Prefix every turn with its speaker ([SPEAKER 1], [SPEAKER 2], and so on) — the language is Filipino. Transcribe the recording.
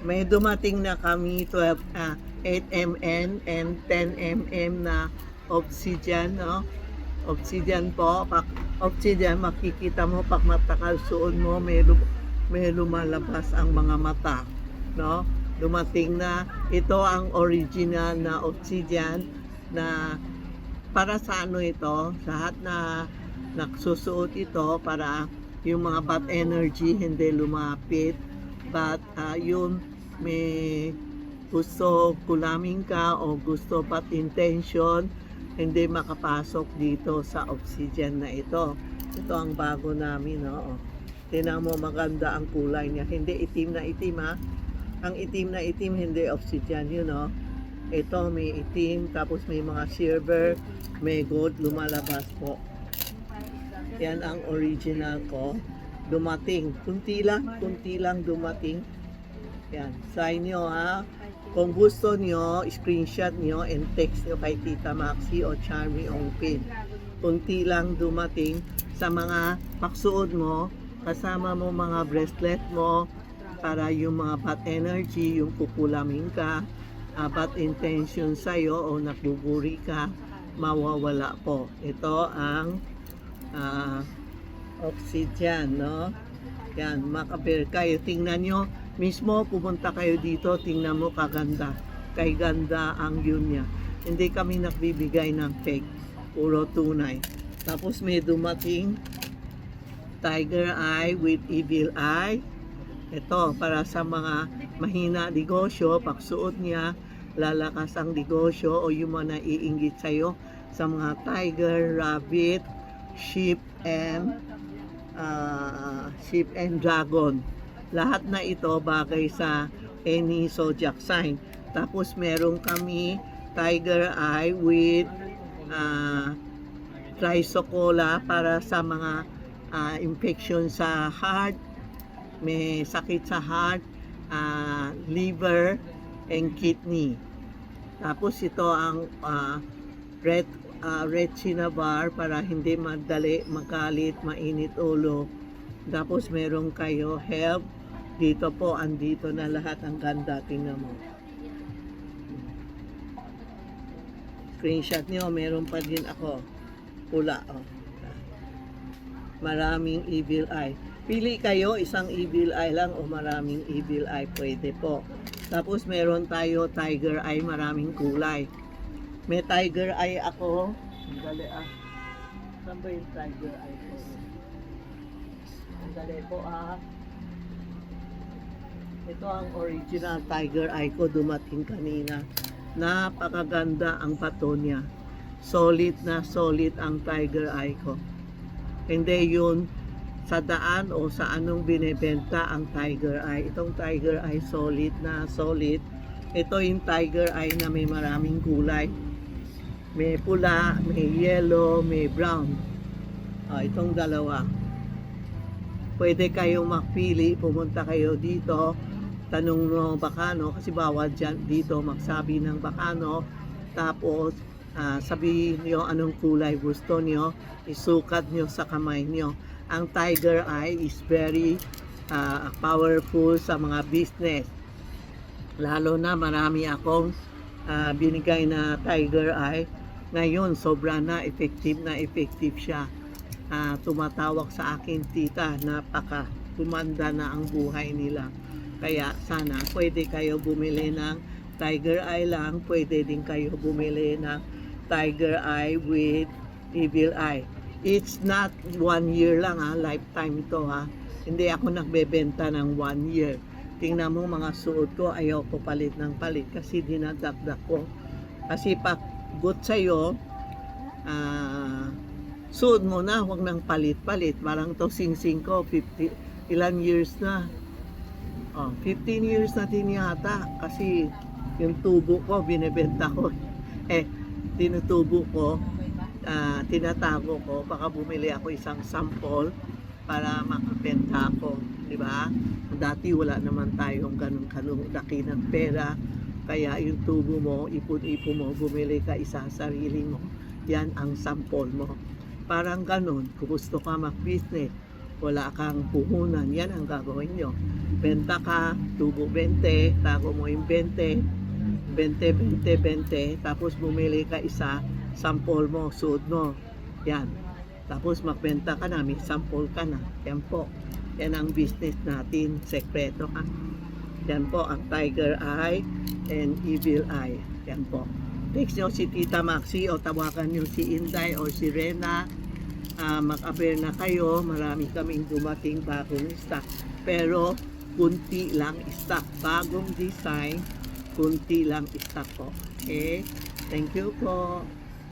[SPEAKER 1] May dumating na kami 8 mm and 10 mm na obsidian, no? Obsidian po. Obsidian, makikita mo pag matakal suon mo, may lumalabas ang mga mata, no? Dumating na. Ito ang original na obsidian na para sa ano ito, sa lahat na nagsusuot ito para yung mga bad energy hindi lumapit. But yun, may gusto kulaming ka o gusto bad intention, hindi makapasok dito sa obsidian na ito. Ito ang bago namin, no? Tingnan mo, maganda ang kulay niya. Hindi itim na itim, ha? Ang itim na itim, hindi obsidian yun, no? Ito may itim, tapos may mga silver, may gold lumalabas po. Yan ang original ko. Dumating. Kunti lang dumating. Yan. Sa inyo, ha? Kung gusto nyo, screenshot nyo and text nyo kay Tita Maxi o Charmy Ongpin. Kunti lang dumating sa mga paksuod mo, kasama mo mga bracelet mo, para yung mga bad energy, yung kukulamin ka, bad intention sa'yo o nagbuburi ka, mawawala po. Ito ang obsidian, no? Yan, makaber kayo. Tingnan nyo, mismo pumunta kayo dito, tingnan mo kaganda. Kay ganda ang yun niya. Hindi kami nagbibigay ng fake, puro tunay. Tapos may dumating tiger eye with evil eye. Ito, para sa mga mahina negosyo, pagsuot niya, lalakas ang negosyo o yung mga naiinggit sa'yo sa mga tiger, rabbit, sheep and dragon. Lahat na ito bagay sa any zodiac sign. Tapos meron kami tiger eye with trisocola para sa mga infection sa heart, may sakit sa heart, liver, and kidney. Tapos ito ang red cinnabar para hindi madali magalit, mainit ulo. Tapos meron kayo help. Dito po, andito na lahat. Ang ganda, tingnan mo. Screenshot nyo, meron pa din ako. Pula, oh. Maraming evil eye. Pili kayo, isang evil eye lang o maraming evil eye, pwede po. Tapos meron tayo tiger eye, maraming kulay. May tiger eye ako. Dali ah. Saan ba yung tiger eye ko? Dali po ah. Ito ang original tiger eye ko, dumating kanina. Napakaganda ang pato niya. Solid na solid ang tiger eye ko. Hindi yun sa daan o sa anong binebenta ang tiger eye. Itong tiger eye solid na solid. Ito yung tiger eye na may maraming kulay. May pula, may yellow, may brown. Itong dalawa. Pwede kayong makpili, pumunta kayo dito, tanong mo bakano, kasi bawal dyan dito magsabi ng bakano. Tapos sabihin nyo anong kulay gusto nyo, isukat nyo sa kamay nyo. Ang tiger eye is very powerful sa mga business. Lalo na marami akong binigay na tiger eye. Ngayon, sobra na effective siya. Tumatawag sa akin, tita, napaka tumanda na ang buhay nila. Kaya sana pwede kayo bumili ng tiger eye lang, pwede din kayo bumili ng tiger eye with evil eye. It's not 1 year lang lifetime ito Hindi ako nagbebenta ng 1 year. Tingnan mo mga suot ko, ayaw ko palit ng palit kasi dinadagdag ko. Kasi pag good sa'yo, suot mo na, huwag nang palit-palit. Parang to sing-sing ko, 50, ilan years na. 15 years na din yata kasi yung tubo ko, binibenta ko. Tinutubo ko, tinatago ko, baka bumili ako isang sample para makabenta ako, di ba? Dati wala naman tayong ganun laki ng pera, kaya yung tubo mo, ipon-ipon mo, bumili ka isa sarili mo, yan ang sample mo. Parang ganun, kung gusto ka mag-business, wala kang puhunan, yan ang gagawin nyo. benta ka, tubo 20, tago mo yung 20, 20, 20, 20, tapos bumili ka isa, sample mo, suot mo. Yan. Tapos magbenta ka na, may sample ka na. Yan po. Yan ang business natin. Sekreto ha. Yan po ang Tiger Eye and Evil Eye. Yan po. Text nyo si Tita Maxi o tawagan nyo si Inday o si Rena. Mag-avail na kayo. Marami kaming dumating bagong stock. Pero kunti lang stock. Bagong design, kunti lang stock po. Okay? Thank you po.